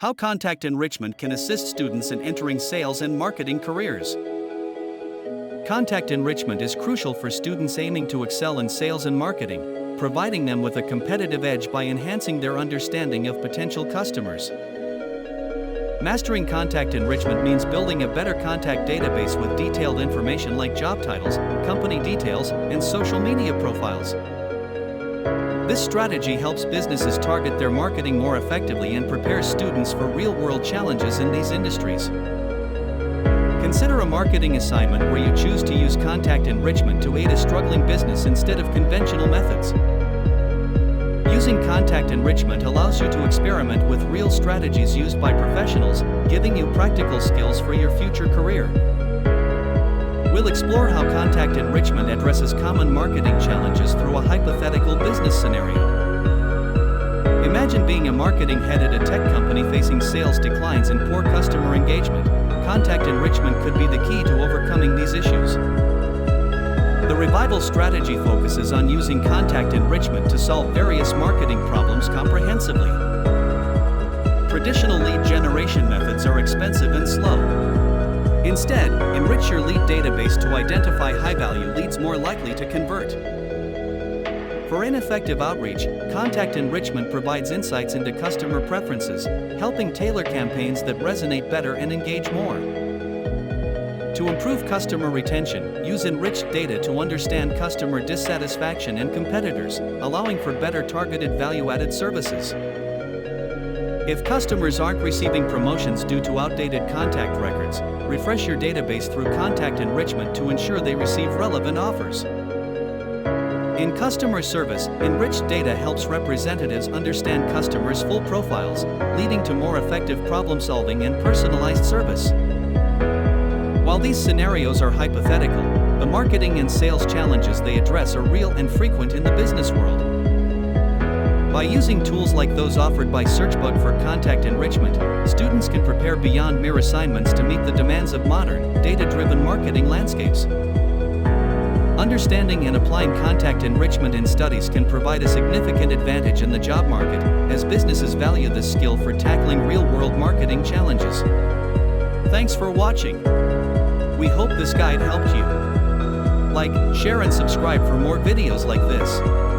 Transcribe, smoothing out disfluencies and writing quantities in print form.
How contact enrichment can assist students in entering sales and marketing careers. Contact enrichment is crucial for students aiming to excel in sales and marketing, providing them with a competitive edge by enhancing their understanding of potential customers. Mastering contact enrichment means building a better contact database with detailed information like job titles, company details, and social media profiles. This strategy helps businesses target their marketing more effectively and prepares students for real-world challenges in these industries. Consider a marketing assignment where you choose to use contact enrichment to aid a struggling business instead of conventional methods. Using contact enrichment allows you to experiment with real strategies used by professionals, giving you practical skills for your future career. We'll explore how contact enrichment addresses common marketing challenges through a hypothetical business scenario. Imagine being a marketing head at a tech company facing sales declines and poor customer engagement. Contact enrichment could be the key to overcoming these issues. The revival strategy focuses on using contact enrichment to solve various marketing problems comprehensively. Traditional lead generation methods are expensive and slow. Instead, enrich your lead database to identify high-value leads more likely to convert. For ineffective outreach, contact enrichment provides insights into customer preferences, helping tailor campaigns that resonate better and engage more. To improve customer retention, use enriched data to understand customer dissatisfaction and competitors, allowing for better targeted value-added services. If customers aren't receiving promotions due to outdated contact records, refresh your database through contact enrichment to ensure they receive relevant offers. In customer service, enriched data helps representatives understand customers' full profiles, leading to more effective problem-solving and personalized service. While these scenarios are hypothetical, the marketing and sales challenges they address are real and frequent in the business world. By using tools like those offered by Searchbug for contact enrichment, students can prepare beyond mere assignments to meet the demands of modern, data-driven marketing landscapes. Understanding and applying contact enrichment in studies can provide a significant advantage in the job market, as businesses value this skill for tackling real-world marketing challenges. Thanks for watching. We hope this guide helped you. Like, share and subscribe for more videos like this.